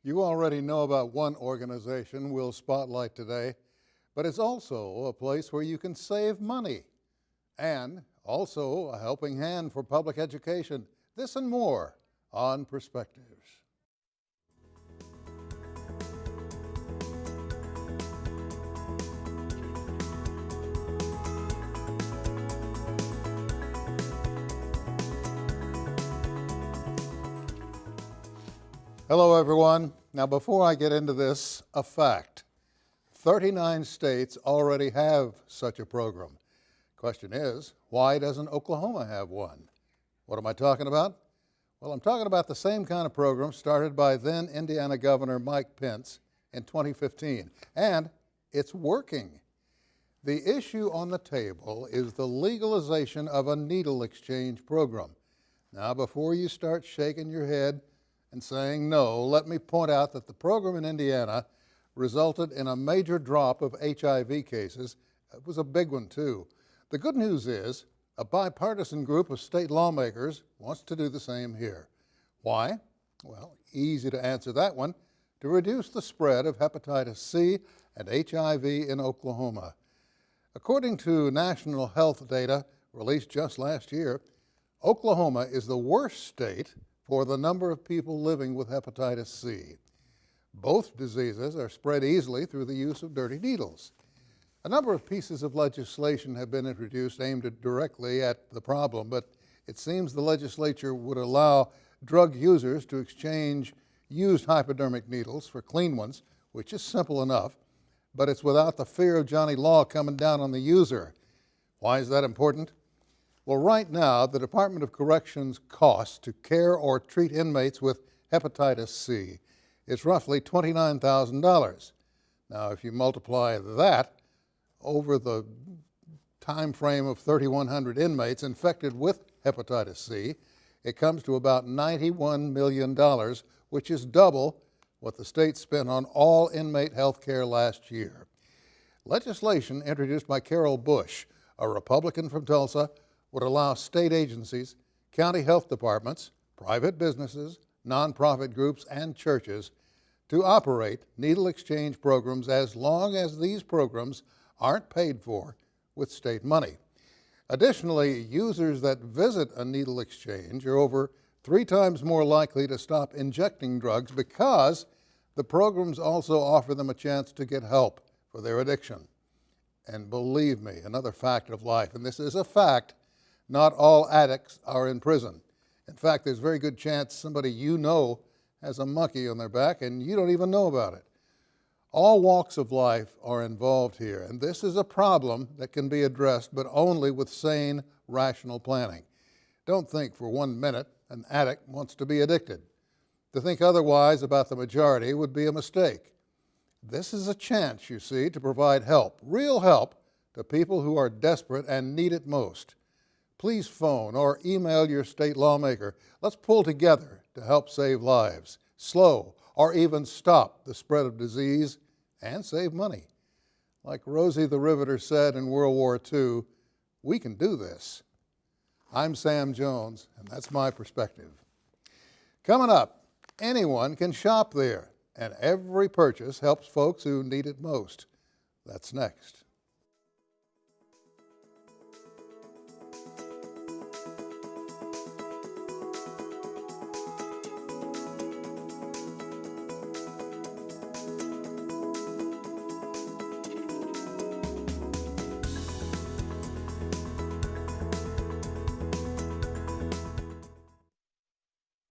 You already know about one organization we'll spotlight today, but it's also a place where you can save money and also a helping hand for public education. This and more on Perspectives. Hello, everyone. Now, before I get into this, a fact. 39 states already have such a program. Question is, why doesn't Oklahoma have one? What am I talking about? Well, I'm talking about the same kind of program started by then Indiana Governor Mike Pence in 2015, and it's working. The issue on the table is the legalization of a needle exchange program. Now, before you start shaking your head and saying no, let me point out that the program in Indiana resulted in a major drop of HIV cases. It was a big one, too. The good news is a bipartisan group of state lawmakers wants to do the same here. Why? Well, easy to answer that one. To reduce the spread of hepatitis C and HIV in Oklahoma. According to national health data released just last year, Oklahoma is the worst state for the number of people living with hepatitis C. Both diseases are spread easily through the use of dirty needles. A number of pieces of legislation have been introduced aimed directly at the problem, but it seems the legislature would allow drug users to exchange used hypodermic needles for clean ones, which is simple enough, but it's without the fear of Johnny Law coming down on the user. Why is that important? Well, right now, the Department of Corrections cost to care or treat inmates with hepatitis C is roughly $29,000. Now, if you multiply that over the time frame of 3,100 inmates infected with hepatitis C, it comes to about $91 million, which is double what the state spent on all inmate health care last year. Legislation introduced by Carol Bush, a Republican from Tulsa, would allow state agencies, county health departments, private businesses, nonprofit groups, and churches to operate needle exchange programs as long as these programs aren't paid for with state money. Additionally, users that visit a needle exchange are over 3 times more likely to stop injecting drugs because the programs also offer them a chance to get help for their addiction. And believe me, another fact of life, and this is a fact, not all addicts are in prison. In fact, there's a very good chance somebody you know has a monkey on their back and you don't even know about it. All walks of life are involved here, and this is a problem that can be addressed, but only with sane, rational planning. Don't think for 1 minute an addict wants to be addicted. To think otherwise about the majority would be a mistake. This is a chance, you see, to provide help, real help, to people who are desperate and need it most. Please phone or email your state lawmaker. Let's pull together to help save lives, slow or even stop the spread of disease, and save money. Like Rosie the Riveter said in World War II, we can do this. I'm Sam Jones, and that's my perspective. Coming up, anyone can shop there, and every purchase helps folks who need it most. That's next.